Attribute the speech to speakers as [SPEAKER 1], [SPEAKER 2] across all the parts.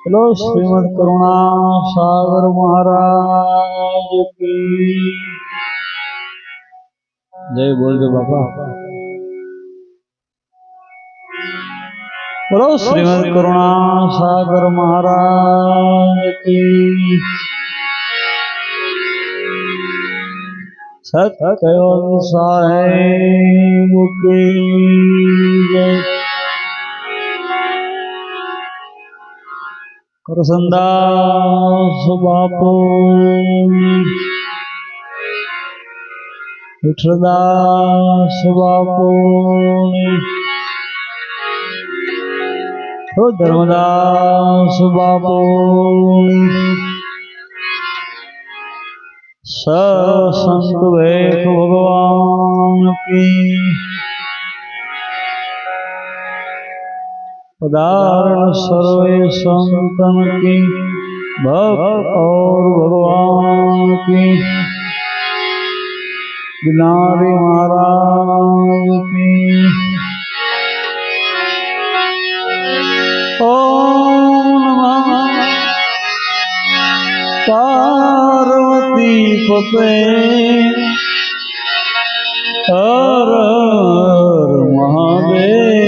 [SPEAKER 1] Hello Shrimad करुणा सागर महाराज की जय। बोल दे बाबा। बोलो श्रीमद करुणा सागर महाराज की। सत्य साहेब की जय। કરસનદાસ બાપુ, વિઠ્ઠલદાસ બાપુ, ધર્મદાસ બાપુ, સંત ભેખ ભગવાન કી पदारण सर्वे संतन की भक्त और भगवान की गिनारी महाराज की। ओम नमः पार्वती पते हर हर महादेव।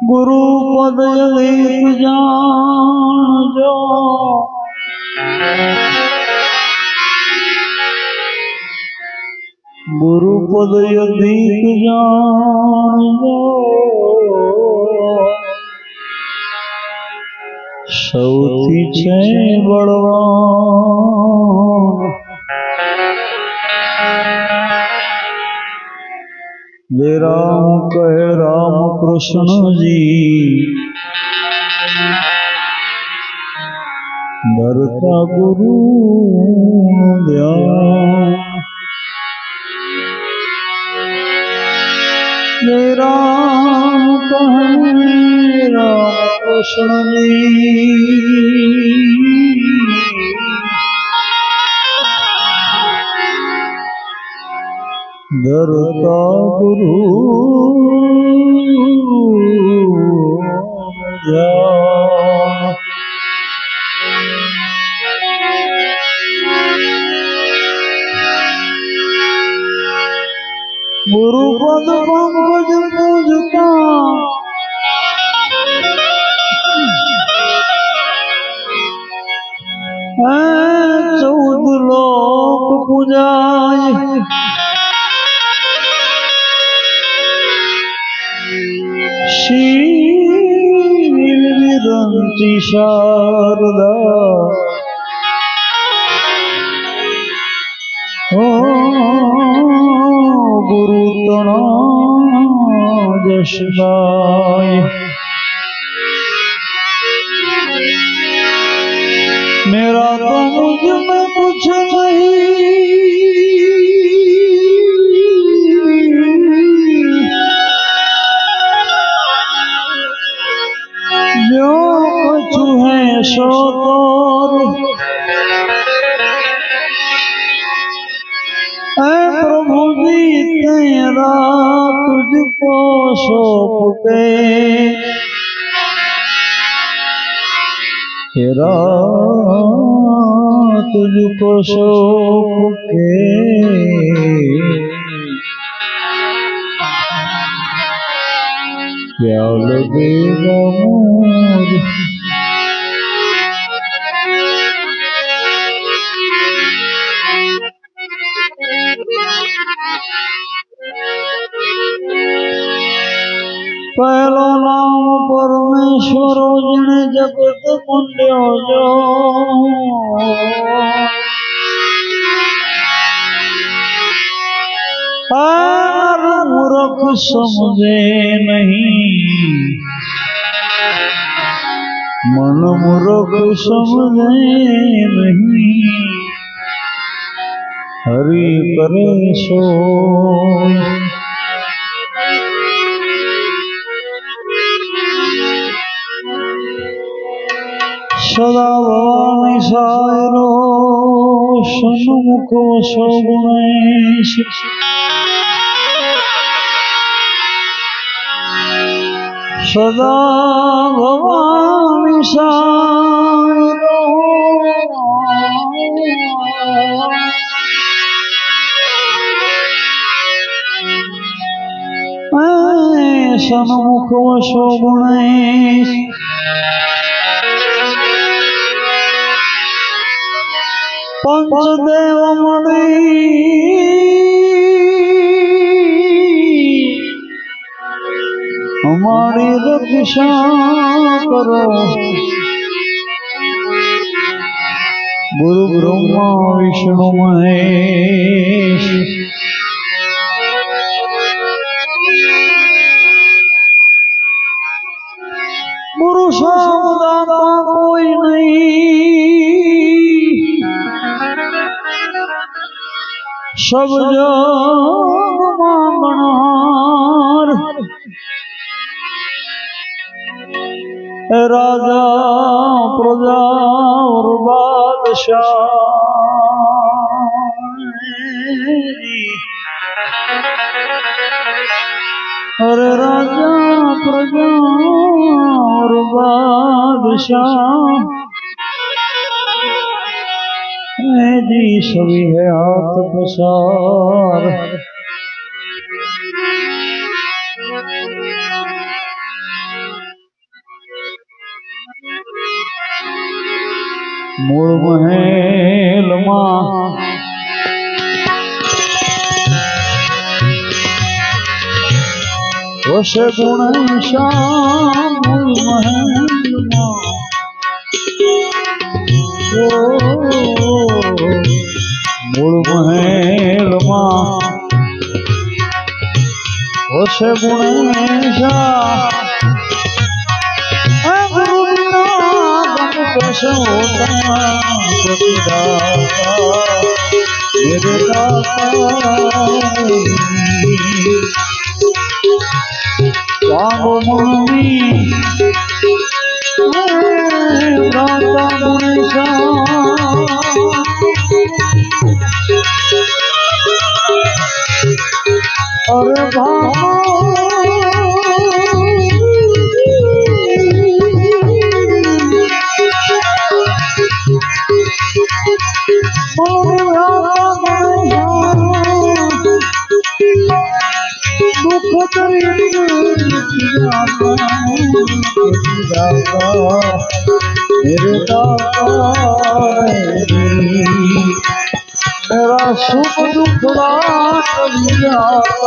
[SPEAKER 1] गुरु पद एक जान जो गुरु पद अधिक जान जो सौथी छे बलवान। जय राम कहे राम कृष्ण जी धरता गुरु ध्यान। जय राम कहे राम कृष्ण जी धरता गुरु ध्यान। गुरु पद पंकज पूजता चौद लोक पूजाय। शील विरंची शारदा गुरु तना जशदाय। मेरा तो मुझ में कुछ नहीं, जो कुछ है सो तोर। प्रभु जी तेरा तुझको सौंप के, तेरा तुझको सौंप के क्या लगेगा मुझे। पहलो नाम परमेश्वर जिने जगत मुंड्यो जो, मूर्ख समझे नहीं, मन मूर्ख समझे नहीं, हरि करे सो। सदा भवानी सायरो सन्मुख वसो गुणेश। सदा भवानी सायरो सन्मुख वसो गुणेश। पंचदेव मणि हमारी रक्षा करो। गुरु ब्रह्मा विष्णु महेश। गुरु सामदाता कोई नहीं, सब जग मांगनार। राजा प्रजा और बादशाह। अरे राजा प्रजा और बादशाह जी सभी है हाथ पसार। मूल महल मां वसे गुण श्याम। मूल महल मां मूल महल मां वसे गुण श्याम। मेरे दाता मुनि दाता मुनि अरे मेरे दाता मेरा सुख दुख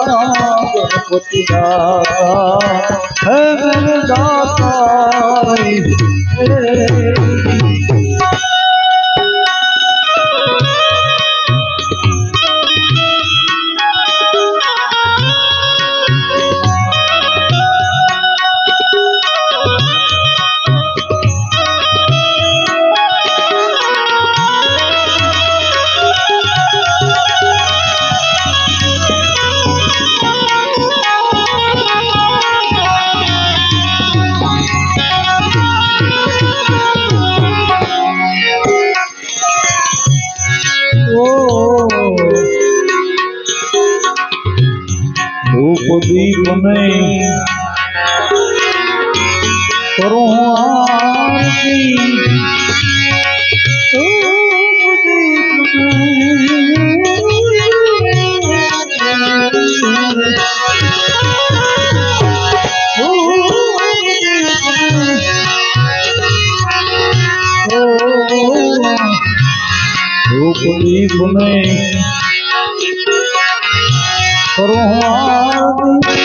[SPEAKER 1] गणपति दाता है मेरे दाता। ધૂપ દીપ નહીં કરું આરતી ધૂપ દીપ નહીં કરું આરતી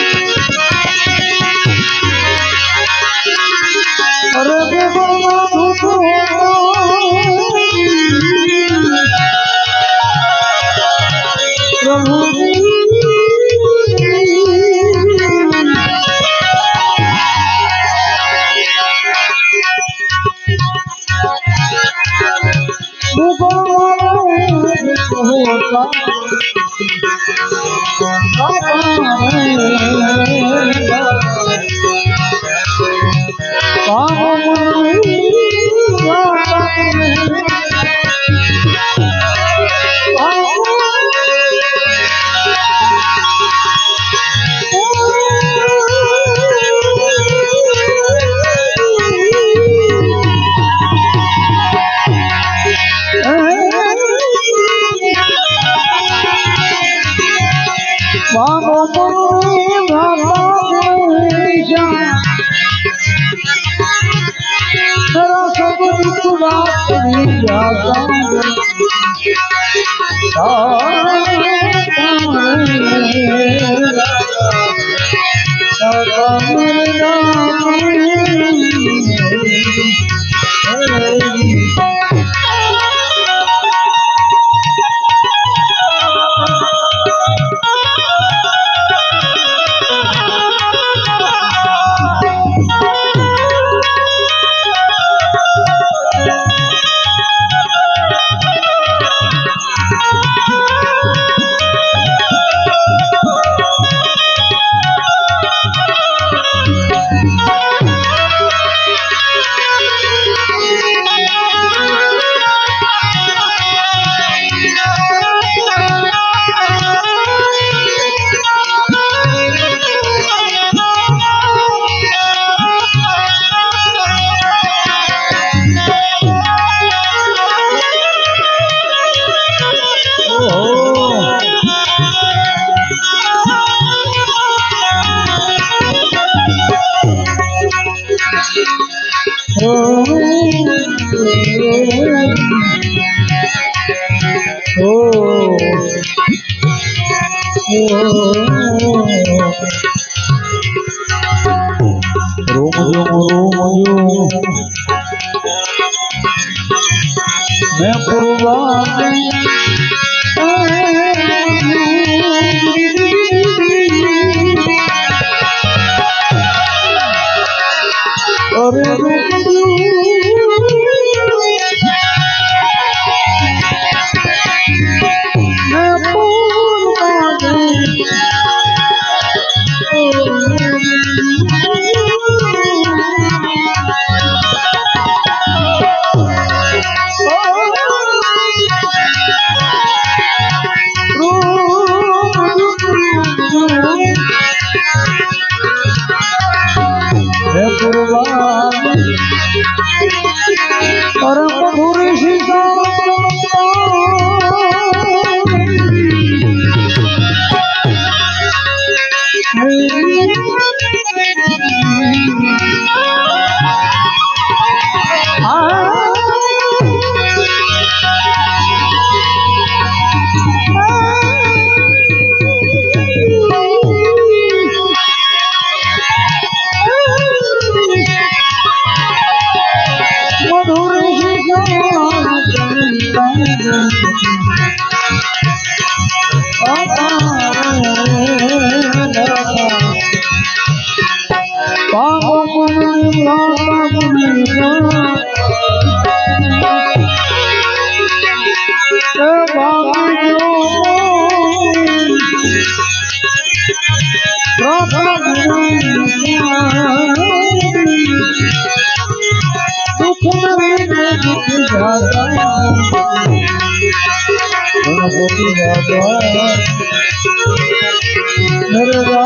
[SPEAKER 1] અરે
[SPEAKER 2] मेरे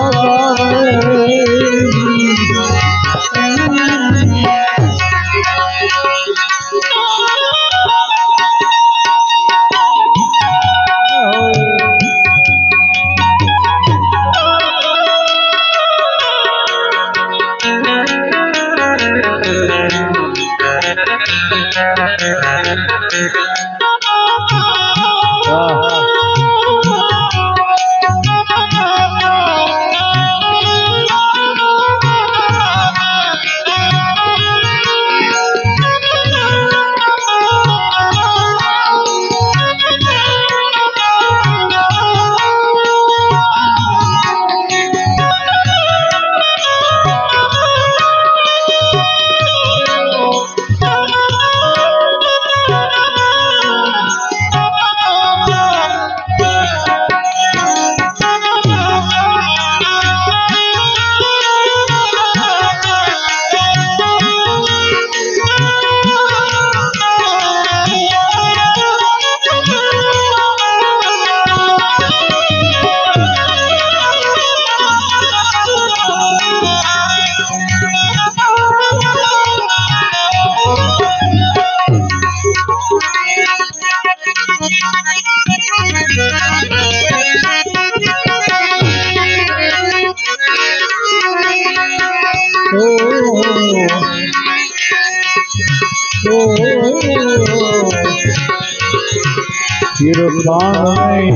[SPEAKER 1] તીર્થાન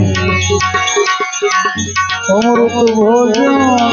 [SPEAKER 1] અમૃત ભોજન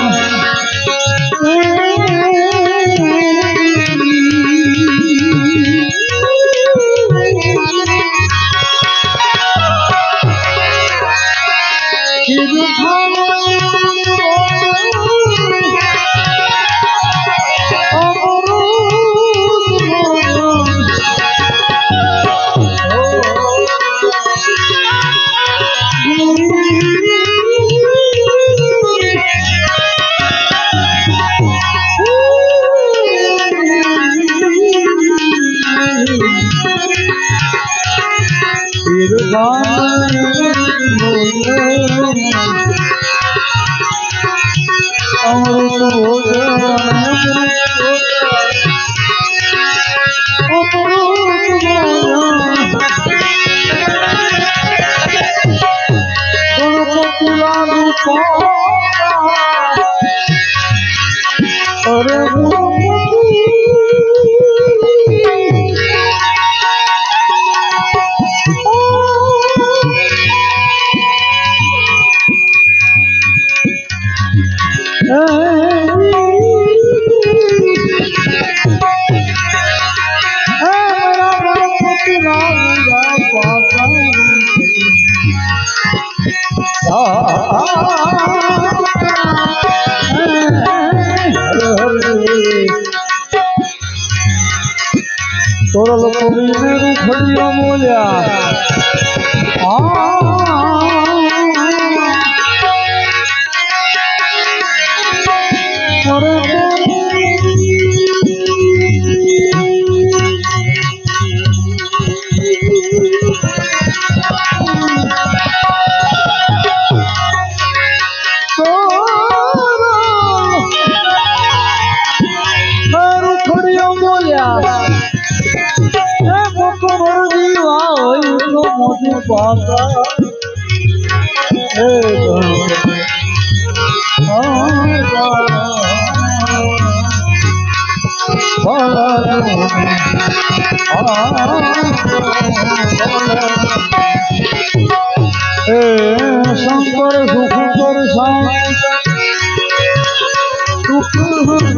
[SPEAKER 1] તોરા લોકો મેરું ખડિયા મોલ્યા શંકર સુખ પર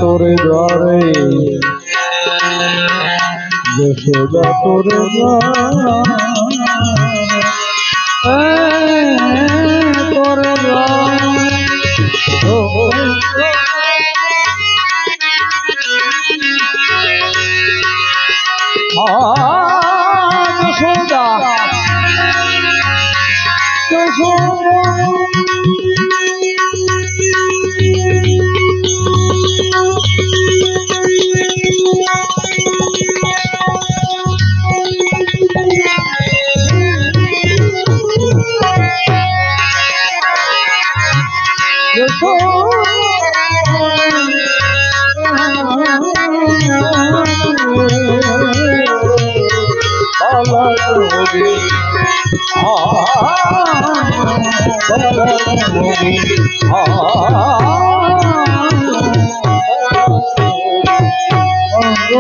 [SPEAKER 1] तोरे द्वारे यशोदा तोरे तोरे यशोदा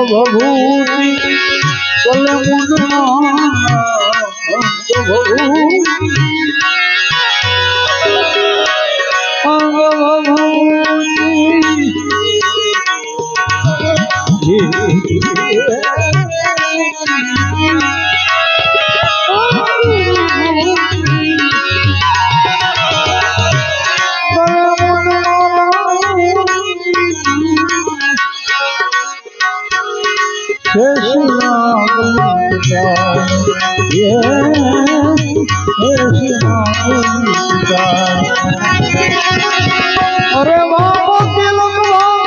[SPEAKER 1] भभूति बोले मुझना Yes, अरे बाबा तिलक रामचंद्र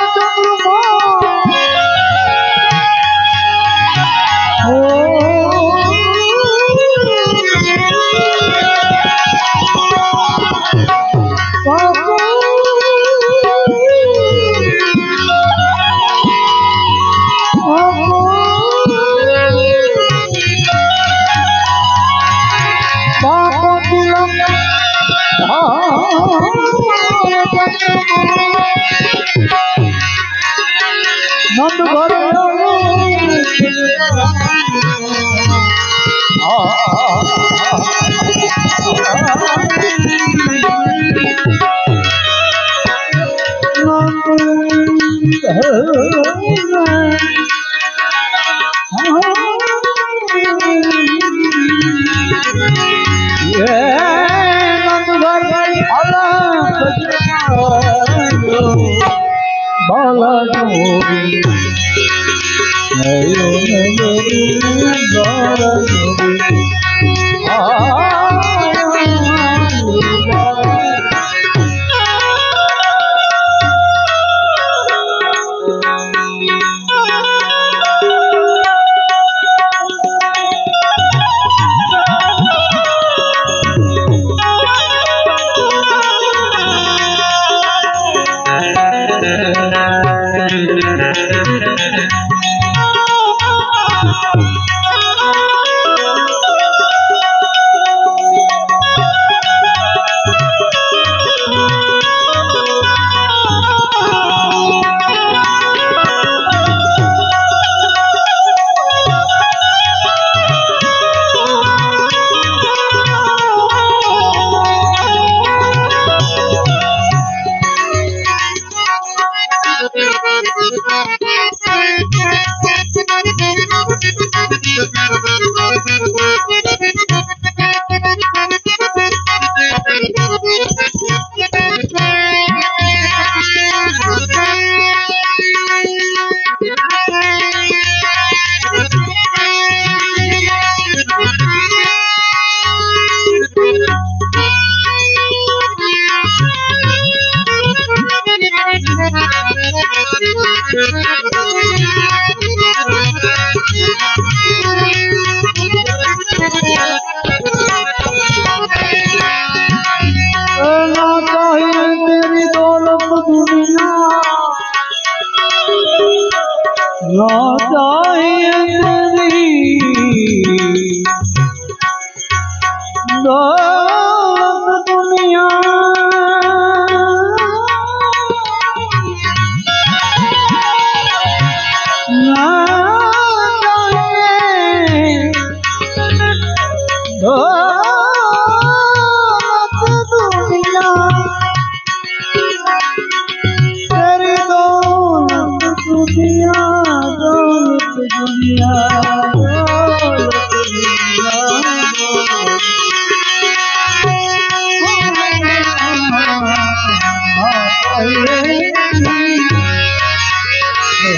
[SPEAKER 1] नंद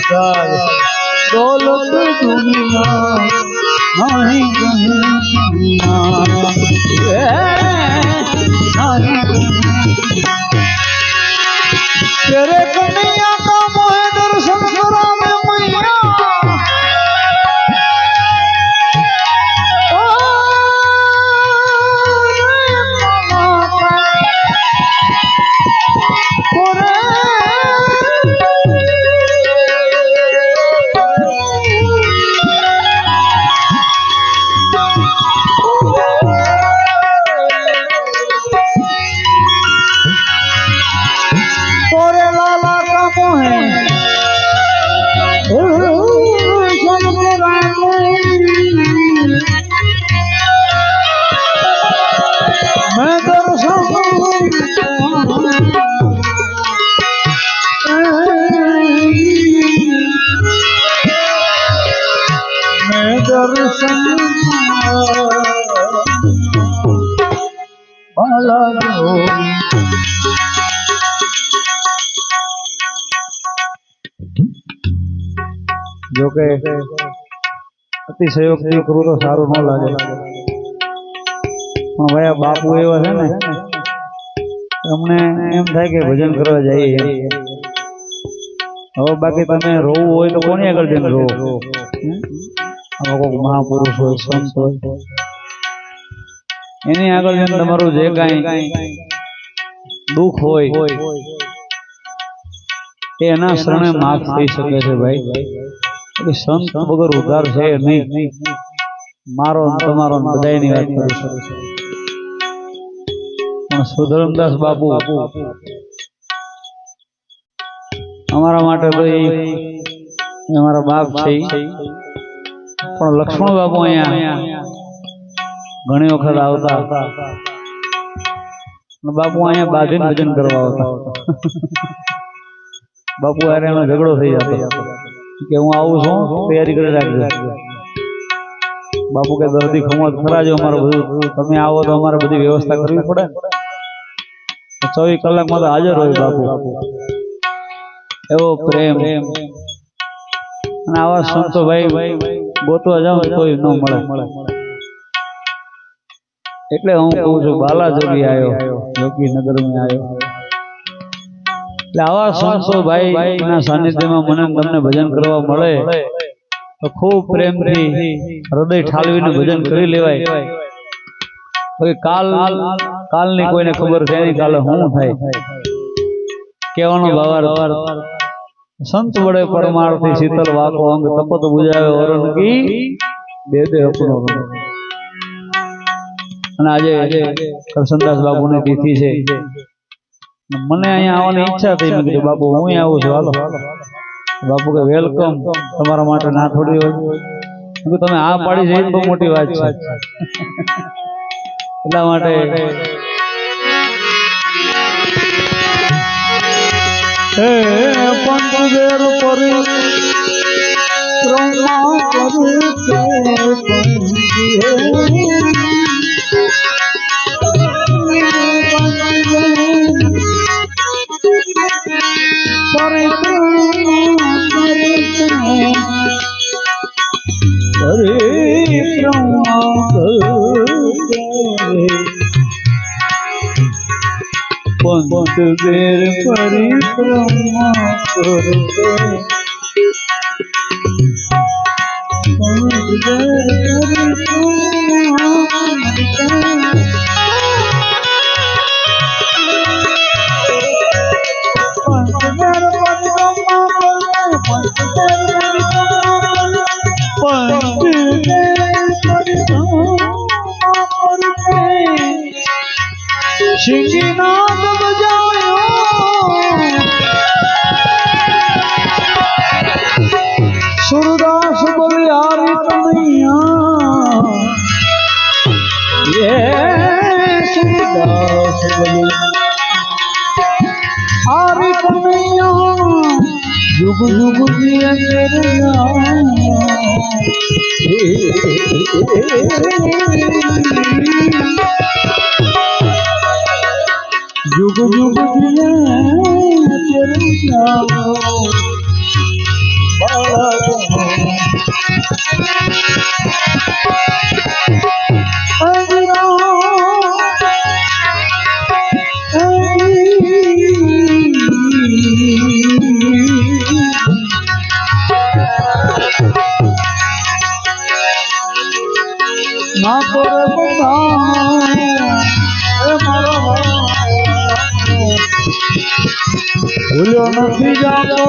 [SPEAKER 1] घर दौलत दुनिया नहीं तेरे कन्हैया का मोहे दर्शन करा में मैया जो के अतिशयोक्ति करूँ तो सारू न लगे પણ ભાઈ આ બાપુ એવા છે ને અમને એમ થાય કે ભજન કરવા જઈએ. હવે બાકી તમે રોવું હોય તો કોની આગળ જઈને રોવો? કોઈક મહાપુરુષ હોય, સંત હોય, એની આગળ જઈને તમારું જે કાંઈ દુઃખ હોય એના શરણે માફ થઈ શકે છે ભાઈ. સંત વગર ઉદ્ધાર છે નહીં. મારો તમારો બધાની વાત કરું છું. પણ સુધરમદાસ બાપુ અમારા માટે તો અમારા બાપ છે. પણ લક્ષ્મણ બાપુ અહીંયા ઘણી વખત આવતા. બાપુ અહીંયા બાંધીને ભજન કરવા આવતા. બાપુ યાર એનો ઝઘડો થઈ જતો કે હું આવું છું, તૈયારી કરી રાખજો. બાપુ કે દર્દી ખમત ખરાજો અમારે બધું, તમે આવો તો અમારે બધી વ્યવસ્થા કરવી પડે. 24 કલાકમાં તો હાજર હોય બાપુ. એવો પ્રેમ. અને આવા સંતો ભાઈ ગોતવા જાઉં તોય ન મળે. એટલે હું કહું છું બાલાજોગી આવ્યો, યોગીનગરમાં આવ્યો. એટલે આવા સંતો ભાઈ ના સાનિધ્યમાં મને તમને ભજન કરવા મળે તો ખૂબ પ્રેમથી હૃદય ઠાલવીને ભજન કરી લેવાય. કાલની કોઈને ખબર છે નહીં, કાલે શું થાય કહેવાનો ભાવાર્થ. સંત વડે પરમાર્થી શીતલ વાકો અંગ તપત બુજાવે ઓરણ કી દે અપનો. અને આજે કરશનદાસ બાપુની તિથિ છે. મને અહીંયા આવવાની ઈચ્છા થઈ. મેં કીધું બાપુ હું આવું છું, હાલો. બાપુ કે વેલકમ, તમારા માટે ના થોડી હોય. તમે આ પાડી છે બહુ મોટી વાત છે. એટલા માટે પંચવેર પંચવેર પરિક્રમા કરતે, સિંગીનાદ બજાયો સુરદાસ બલિહારી કનૈયા. સુરદાસ બલિહારી કનૈયા યુગ યુગ જીએ તેરે નામ. युग युग जिए तेरे नाम ना ભૂલ્યો નથી જાતો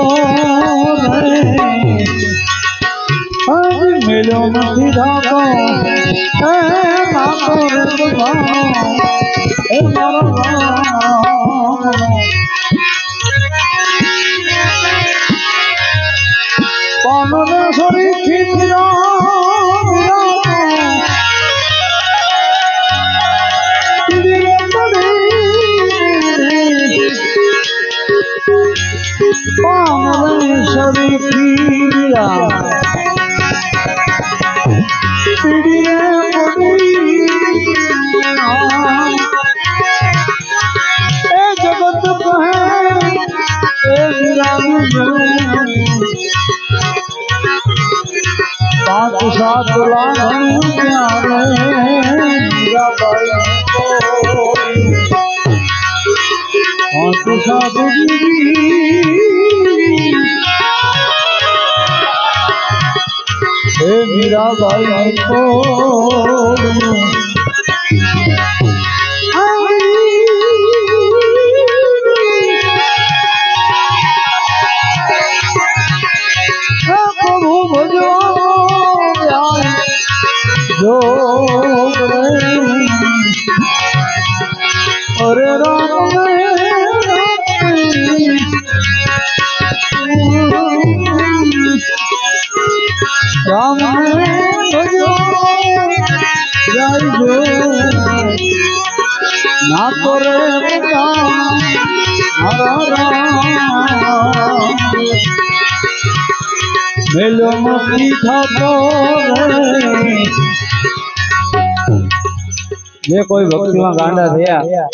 [SPEAKER 1] મેલ્યો નથી જાતો પાનસરી जगत पाँच सात लाख મીરાબાઈ તો પ્રભુ ભજો જો અરે રામ ના તો રે મેલો નથી થતો જે કોઈ ભક્તિમાં ગાંડા થયા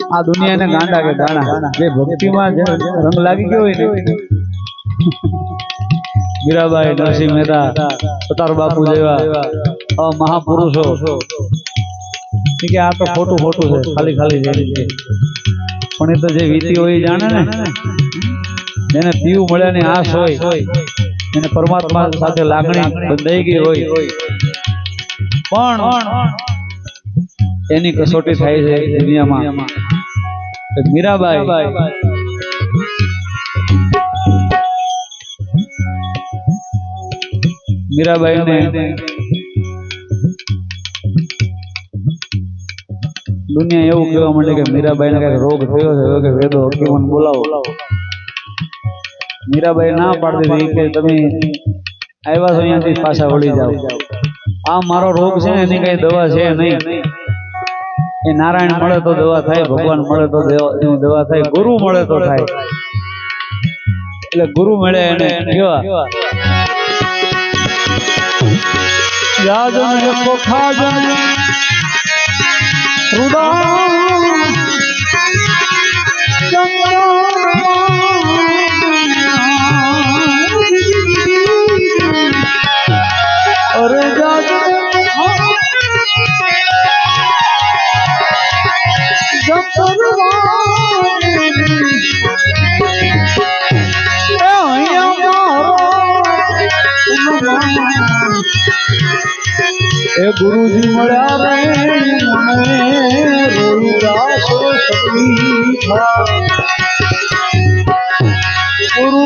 [SPEAKER 1] આ દુનિયાને ગાંડા કે ગાણા જે ભક્તિમાં રંગ લાગી ગયો હોય ને મીરાબાઈ નરસિંહ મહેતા સતાર બાપુ જેવા મહાપુરુષો કે આ તો ખોટું છે ખાલી ખાલી છે પણ એ તો જે વીતી હોય એ જાણે ને જેને પીવું મળ્યાની આશ હોય એને પરમાત્મા સાથે લાગણી બંધાઈ ગઈ હોય પણ એની કસોટી થાય છે દુનિયામાં મીરાબાઈ મીરાબાઈને દુનિયા એવું કહેવા માંડે કે મીરાબાઈને કઈક રોગ થયો છે કે વેદો હકીમોને બોલાવો મીરાબાઈ ના પાડતી હતી કે તમે આવ્યા છો અહીંયાથી પાછા વળી જાઓ આ મારો રોગ છે ને એની કઈ દવા છે નહીં એ નારાયણ મળે તો દવા થાય ભગવાન મળે તો દવા થાય ગુરુ મળે તો થાય એટલે ગુરુ મળે એને કેવા યાદન એકો ખાજન અરે એ ગુરુજી મળ્યા રે રોહિદાસો સતી ગુરુ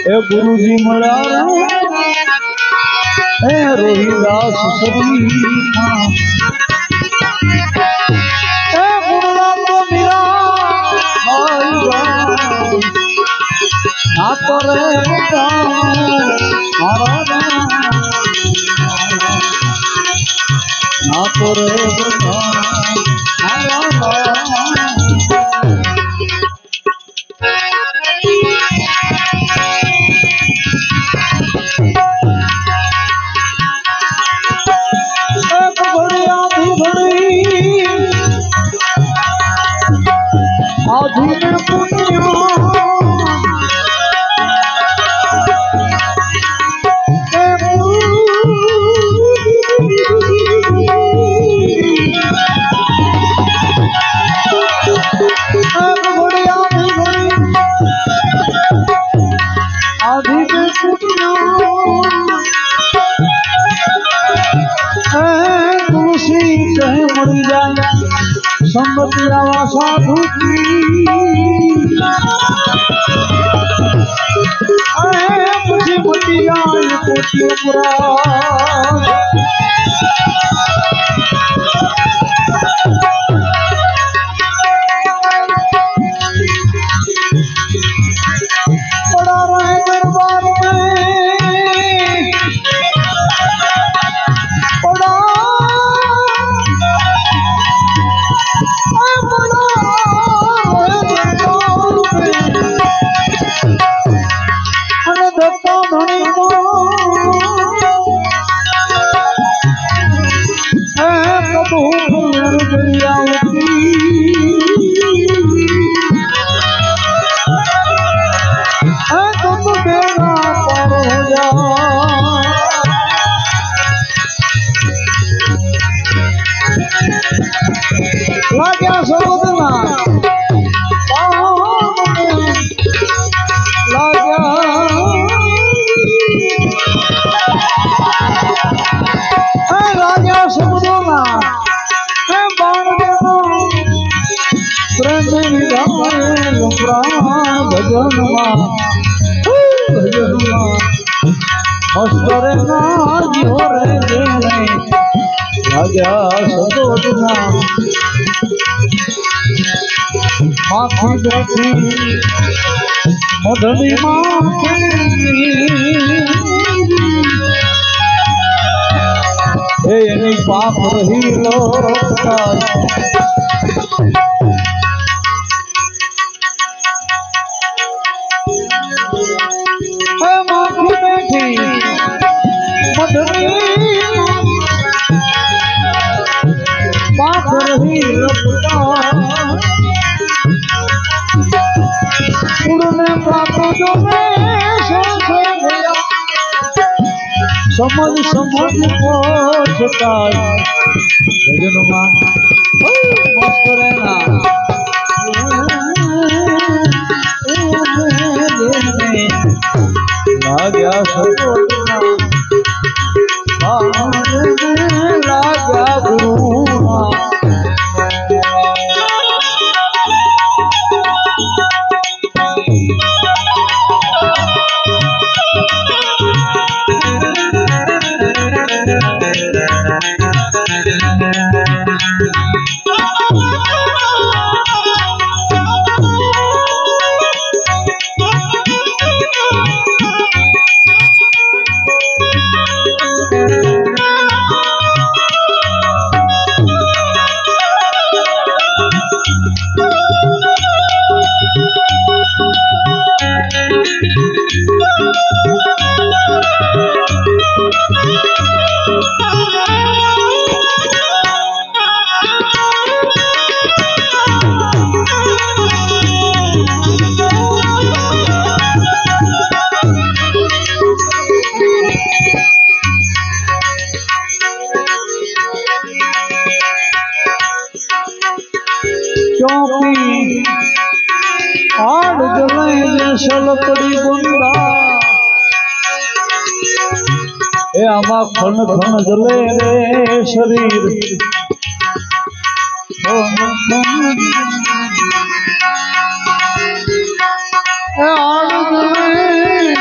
[SPEAKER 1] એ ગુરુજી મળ્યા હે રોહિદાસ સતી એ ગુરુલા તો મીરા ના તો રે ના તો રે संगति आवा साधु मुझे बटिया कोटिपुरा पड़ा रहे दरबार में पड़ा માખી બેઠી મધની માખી એની પાપ રહી લો માખી બેઠી મધની પાપ રહી લો ઉડને પાપો જો સમજ સમજ પહોંચતા ભજનમાં મસ્ત રહેના લાગ્યા સપોટના લાગ્યા ગુરુના आड़ जले सलकड़ी गुंदा ए आमा खन खन जले रे शरीर आड़ जले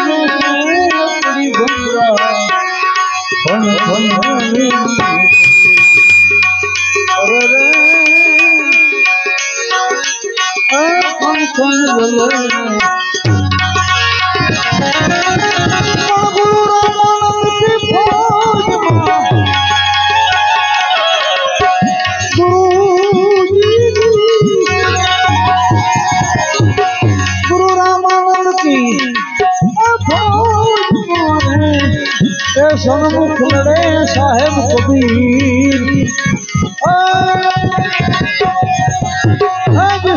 [SPEAKER 1] सलकड़ी गुंदा खन खन गुरु रामानंद की सन्मुख लड़े साहेब कबीर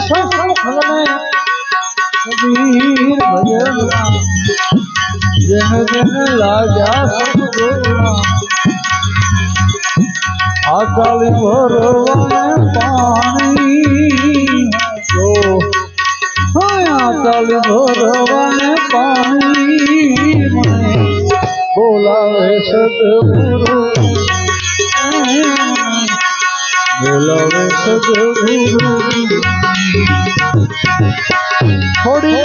[SPEAKER 1] सन्मुख लड़े कबीर भजन जन जन लाजा सतगुरु आकाली भरवाने पानी जो आकाली भरवाने पानी मने बोलावे सतगुरु बोलावे सतगुरु थोड़ी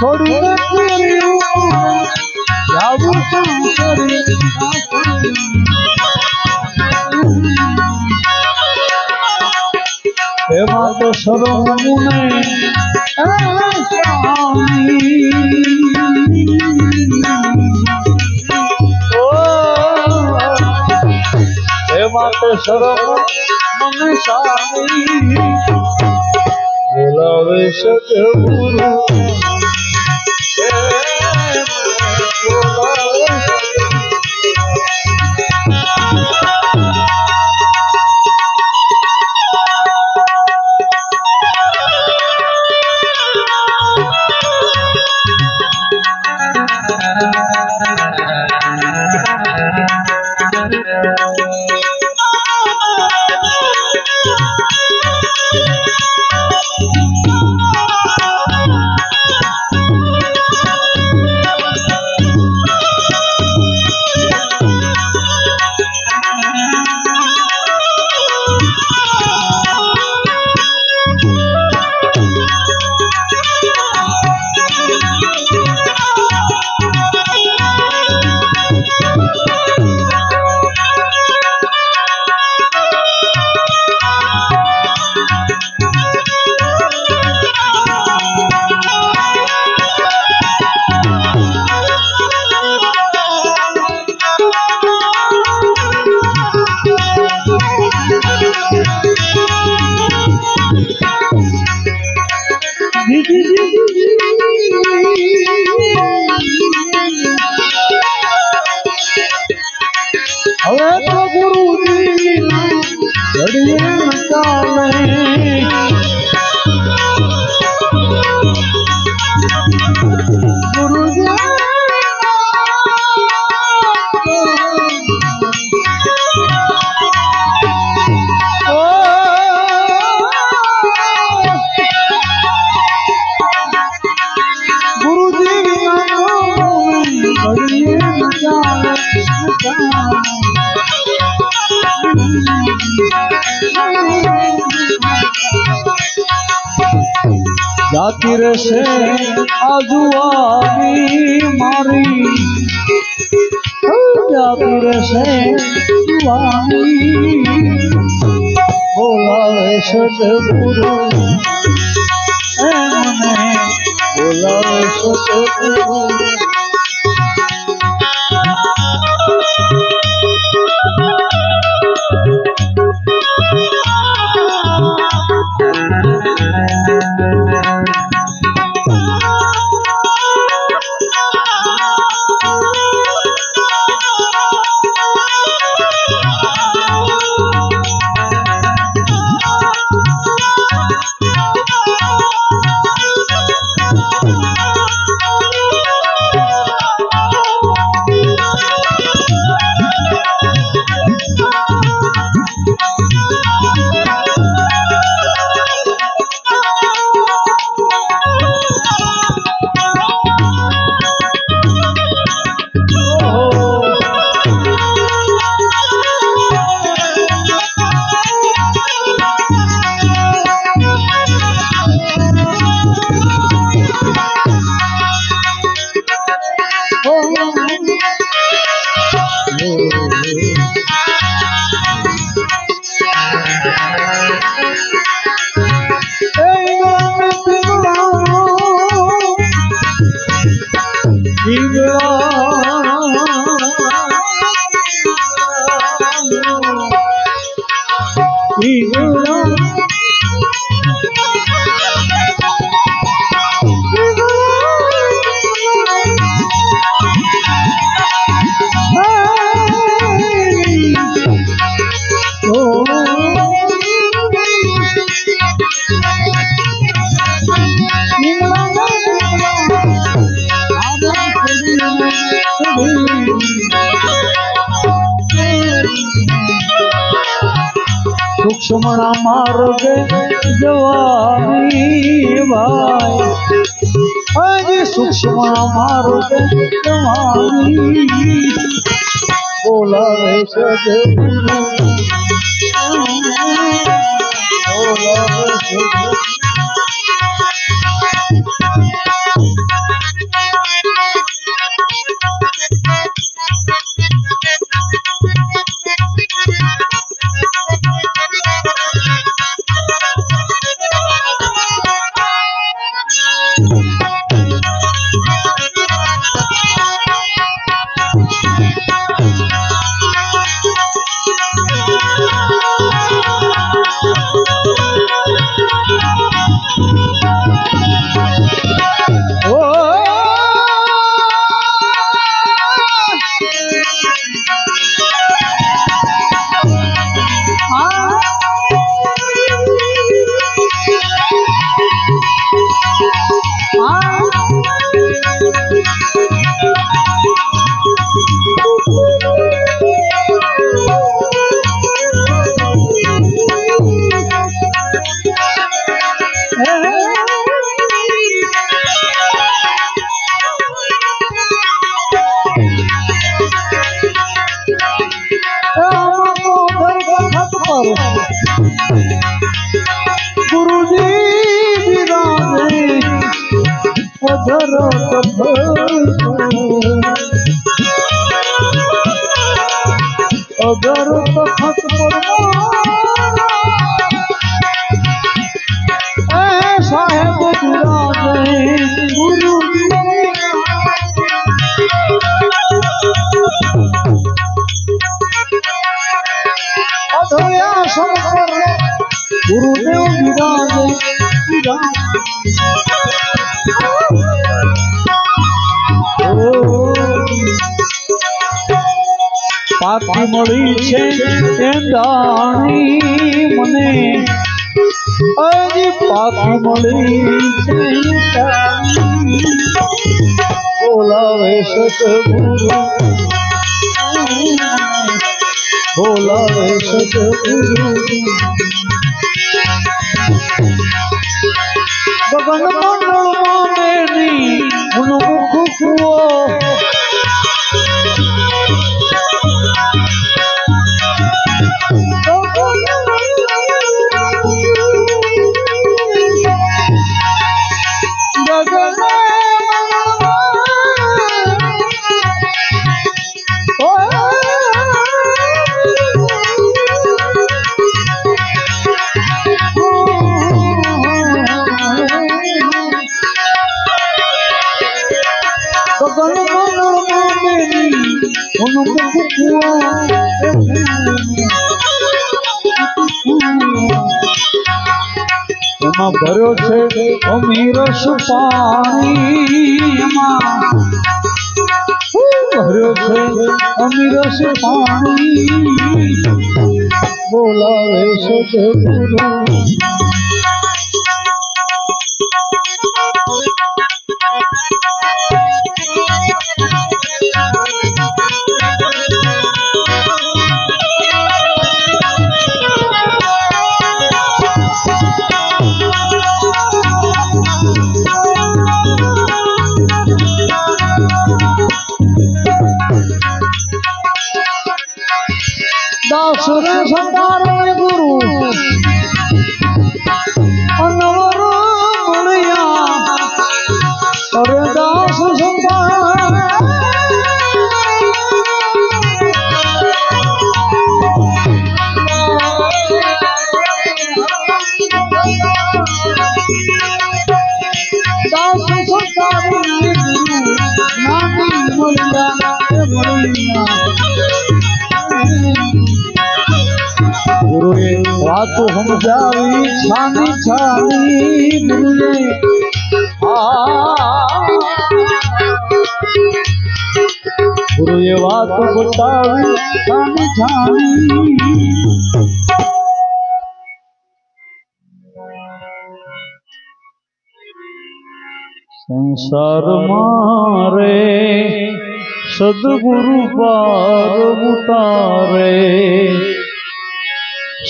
[SPEAKER 1] थोड़ी एवं तो सरोमुने एवं तो सरोमुने स्वामी बोलावे सतगुरु જાતી રહેશે આજુઆવી મારી જાતી રહેશે બોલાવે સદગુરુ મને બોલાવે સદગુરુ સુક્ષ્મણા માર્ગે જવાની ભાઈ હજી સુક્ષ્મણા માર્ગે જવાની બોલાવે સદગુરુ બોલાવે સદગુરુ અગર તખત પર સાહેબ બિરાજે ગુરુ અધયા શંકર ગુરુદેવ બિરાજે પાતી મળી છે એંધાણી મને હજી પાતી મળી છે બોલાવે સદગુરુ બોલાવે સદગુરુ ગગન મંડળમાં મેરી ઉન્મુખ કુવો એમાં ભર્યો છે અમીરસ પાણી, એમાં ભર્યો છે અમીરસ પાણી, બોલાવે સદગુરુ દાસ રે સંતારો ગુરુ અનવર મળ્યા, અરે દાસ સંતાર દાસ સંતાર નાની મળ્યા ગુરુએ વાતો સમજાવી છાની છાની, ગુરુએ ગુરુએ વાતો બતાવી છાની છાની. સંસાર મારે સદગુરુ પાર ઉતારે,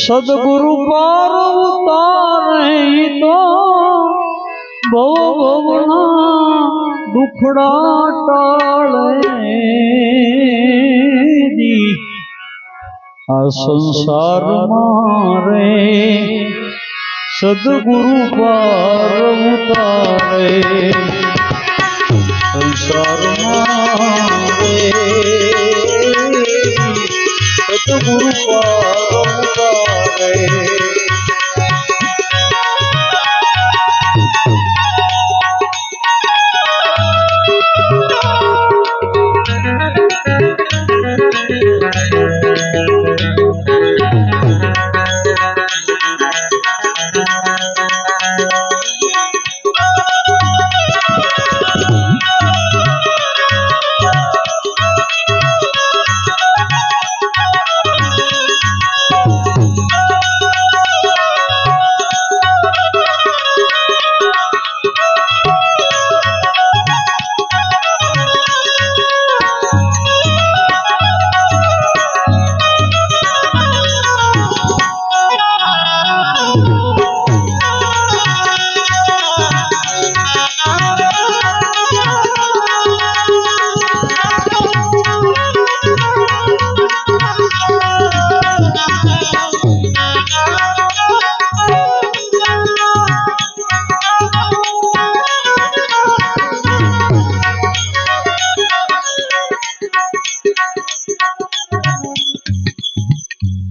[SPEAKER 1] સદગુરુ પાર ઉતારે તો ભવ ભવના દુખડા ટાળે. આ સંસાર મારે સદગુરુ પાર ઉતારે, સંસાર મારે સદગુરુ પાર ઉતારે.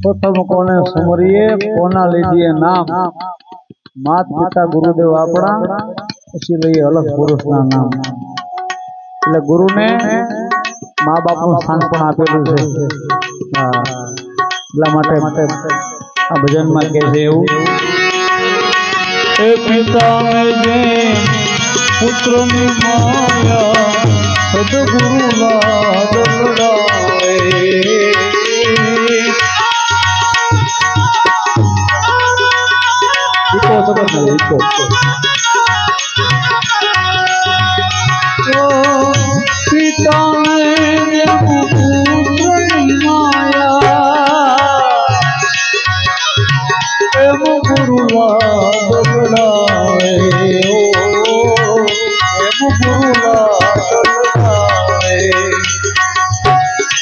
[SPEAKER 1] પ્રથમ કોને સમરીએ કોના લીધીએ નામ, માત પિતા ગુરુદેવ આપણા, પછી લઈએ અલગ પુરુષના નામ. એટલે ગુરુને મા બાપનું સ્થાન પણ આપેલું છે. એટલા માટે આ ભજનમાં કહે છે એવું, એ પિતા જે પુત્રની માયા સદગુરુ લાડ લડાવે.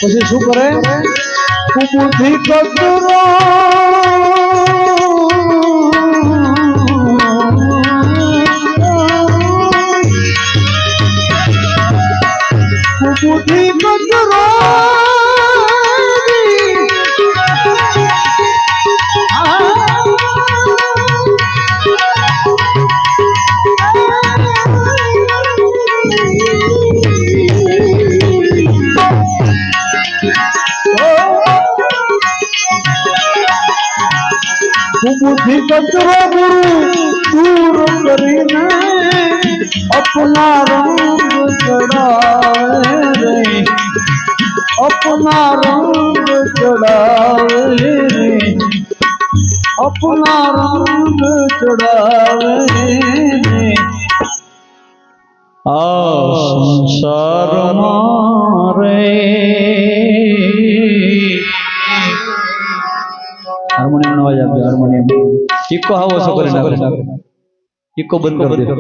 [SPEAKER 1] પછી શું કરે, બુદ્ધિ કચરો બુદ્ધિ કચરો कचरो गुरु दूर करीने अपना रंग चढ़ावे रे अपना रंग चढ़ावे रे अपना रंग चढ़ावे रे आ संसार मारे हार्मोनियम નો અવાજ આપજો હાર્મોનિયમ ઇકો આવો છો કરી નાખો ઇકો બંધ કરી દે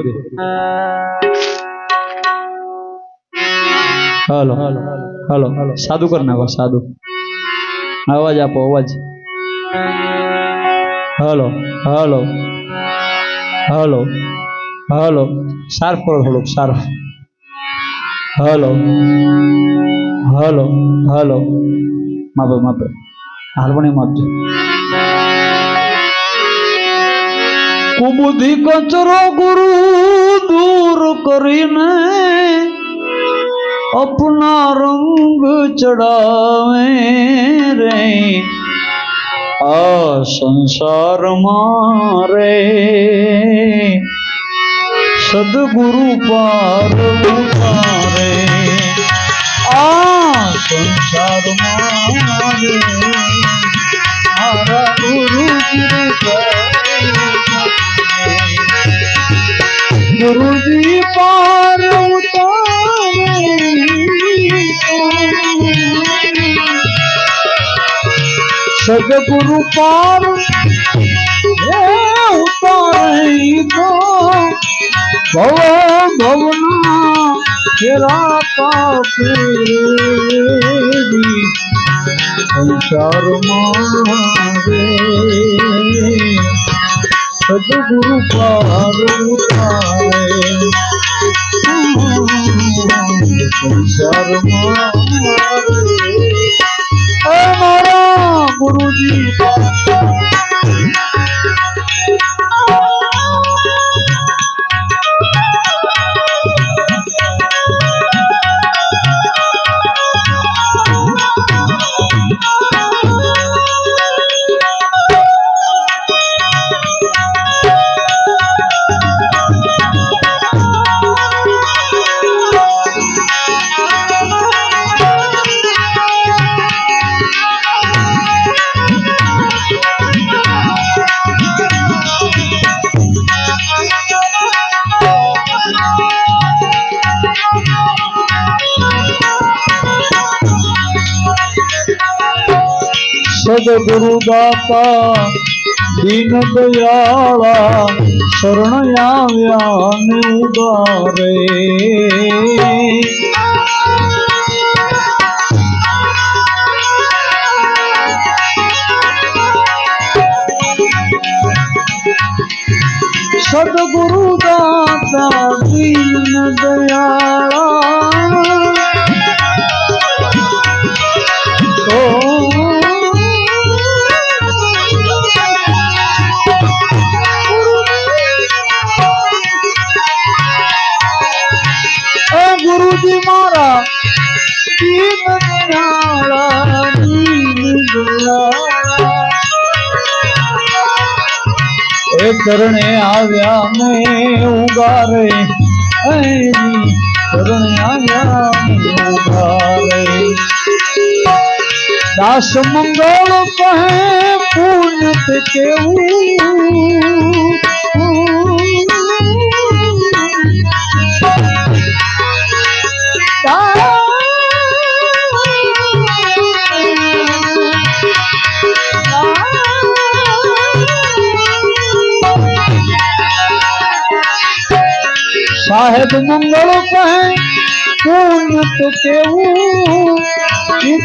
[SPEAKER 1] હાલો હાલો સાદુ કરી નાખો સાદુ અવાજ આપો અવાજ હાલો હાલો હાલો હાલો શાર્પ કરો થોડુંક શાર્પ હાલો હાલો હાલો માપે માપે હાર્મોનિયમ આપજો કુબુદ્ધિ કચરો ગુરુ દૂર કરીને अपना रंग चढ़ावे रे आ संसार मारे सदगुरु पार उतारे आ संसार मारे मारा गुरु गुरु जी पार उतारे सदगुरु पार उतारे तो भव भवना तेरा पापेरी संसार मारे सदगुरु पार उतारे संसार मारे हमारा गुरु जी सदगुरु दाता दीन दयाला शरण आव्या ने उबारे सदगुरु दाता दीन दयाला गुरु जी मारा दीन दयाला ए करणे आव्या में उगारे करणे आव्या में उगारे दास मंगल कहे पुण्य ते केऊ साहेब मंगल कहे पुण्य तो केवू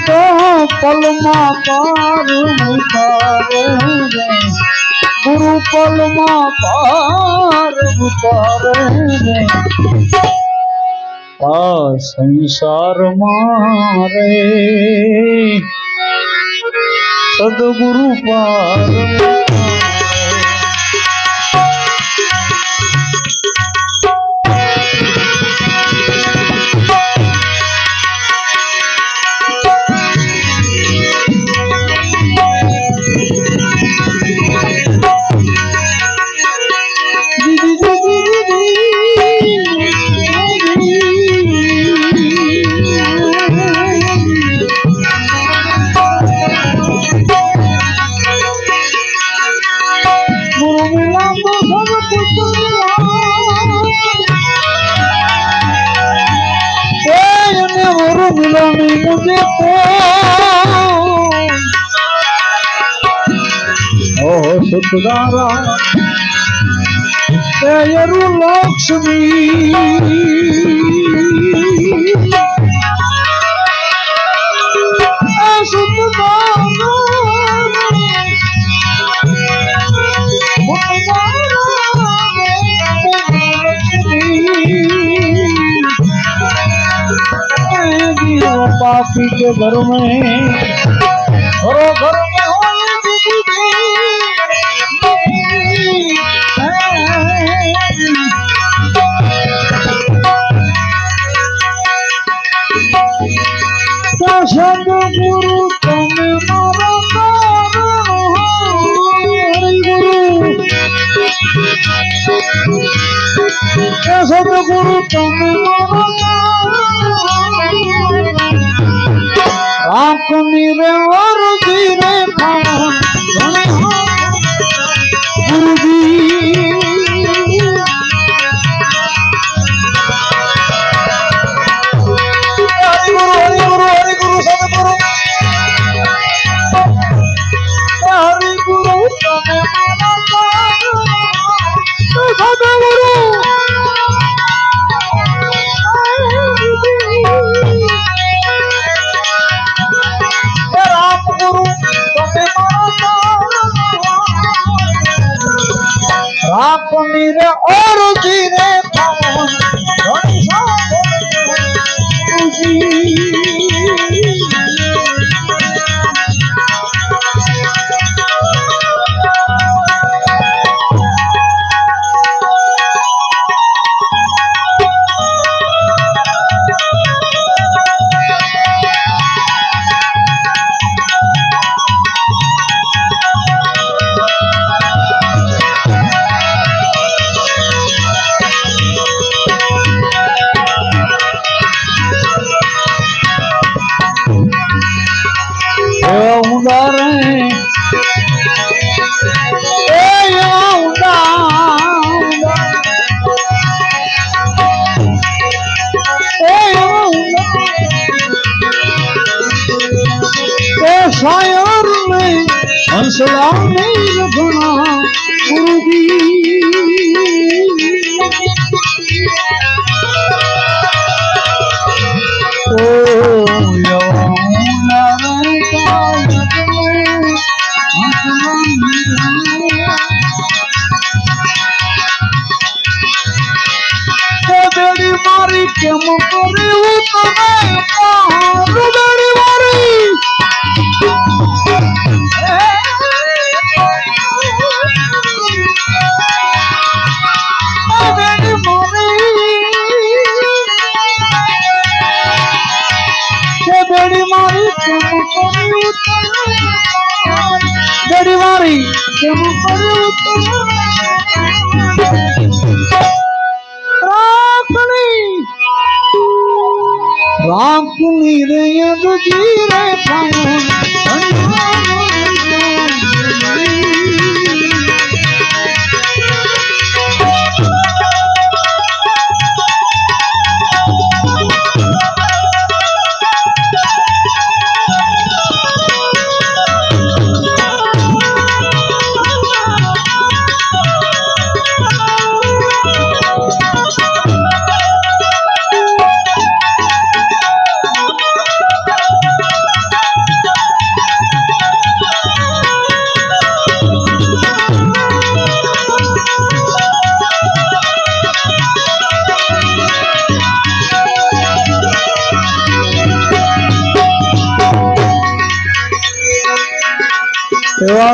[SPEAKER 1] तो पलमा पार उतारे गुरु पलमा पार उतारे आ संसार मारे सदगुरु पार तो सब कुछ और मिला नहीं मुझे तो सुतदारा तेरू लक्ष्मी पापी के घर में घर में हो सदगुरु तुम्हें मारो सदगुरु तुम्हें मारो आँख मेरे और धीरे गुरु जी मेरे और जीरे शायर में हंसला नहीं रखना गुरु जी मारी केम करे राम कुनी रे जीरे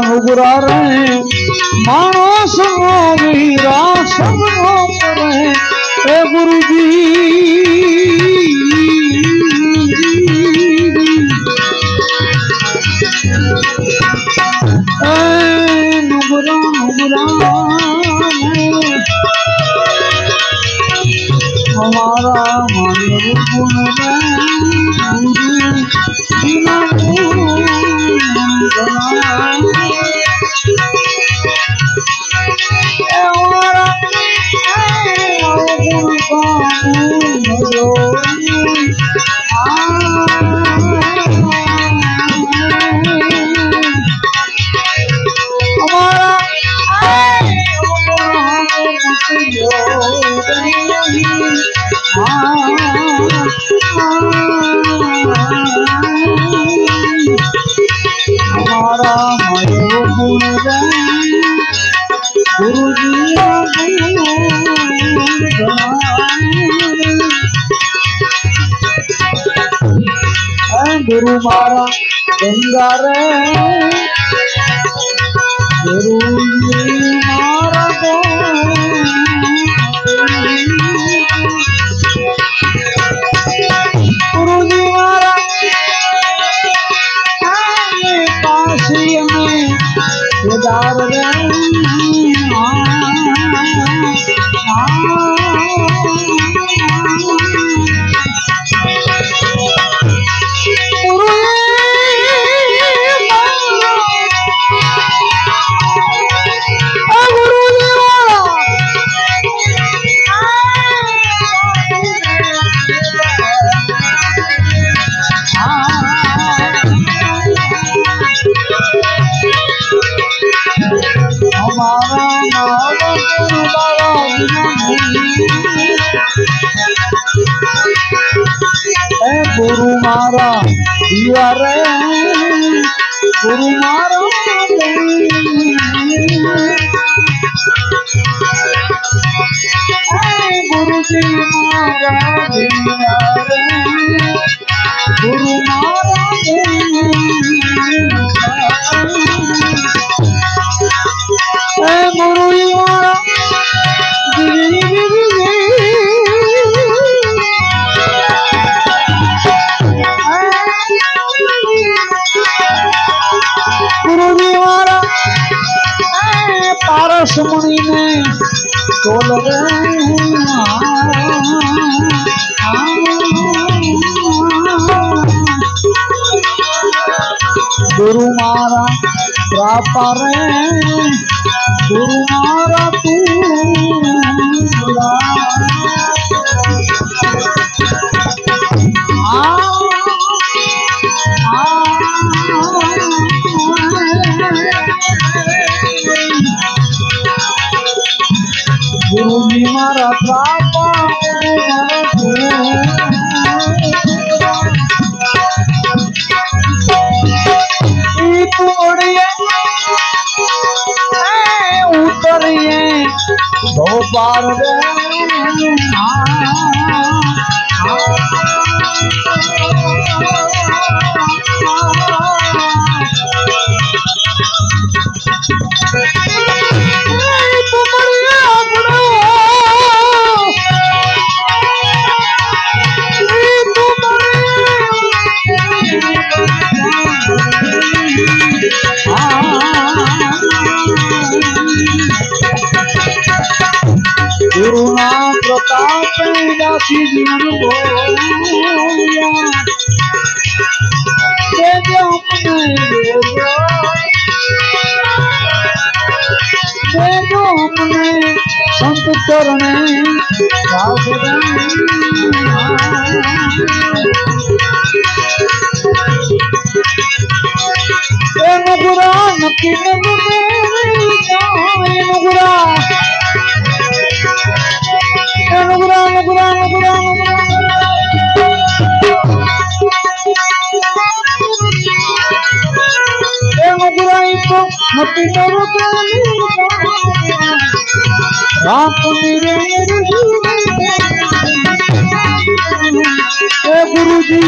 [SPEAKER 1] नुगरा रहे मानस वीरा सब ए गुरु जी नुगरा हमारा मन गुण गुरु मारा गंगा रे गुरु मारा गुरु जी मारा काशी में केदार रे गुरु मारा दिया रे गुरु मारा गुरु जी मारा दिया रे गुरु मारा गुरु जी मारा पारसमणि में तोल गुरु मारा प्रापर गुरु मारा तू गुरु जी मारा पापा उतरिए दो बार गुरु नाम प्रताप दासी जीवन बोलिया दे दो अपने संत चरणे नुगुरा नकी नुगुरा गुरु जी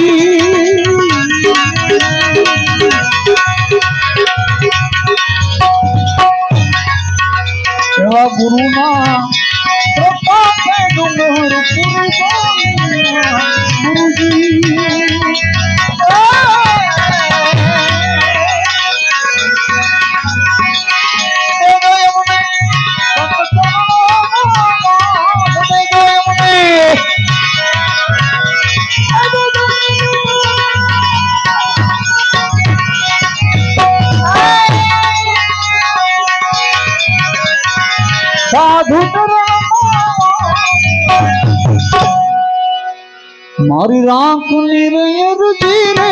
[SPEAKER 1] गुरु ना गुरु जी साधु मारी राख रुचि रे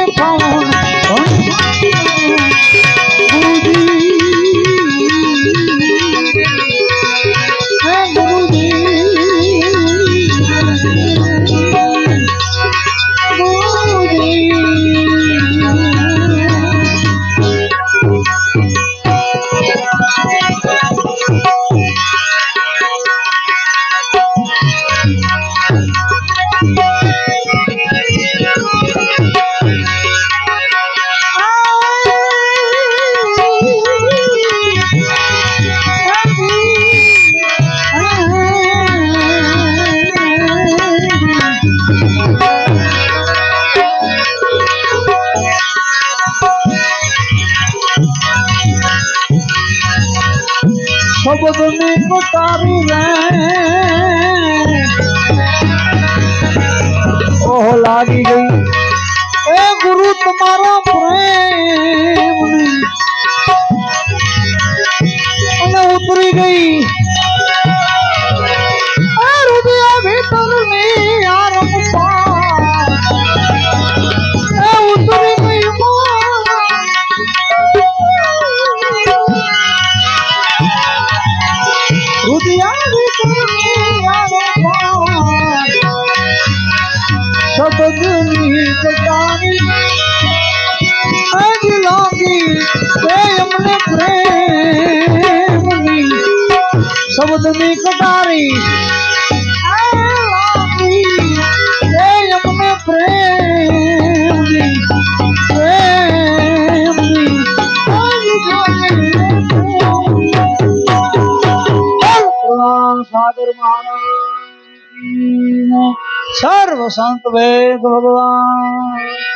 [SPEAKER 1] गुरु जी
[SPEAKER 2] ઓહો લાગી ગઈ એ ગુરુ તમારા પ્રેમ અને ઉતરી ગઈ હૃદય ભીતરની આરંભા ઉતરી ગઈ હૃદય ભીતરની આરંભા શબ્દની કટારી આજ લાગી તે અમને પ્રેમની શબ્દની કટારી सागर महाराज सर्व संत वेद भगवान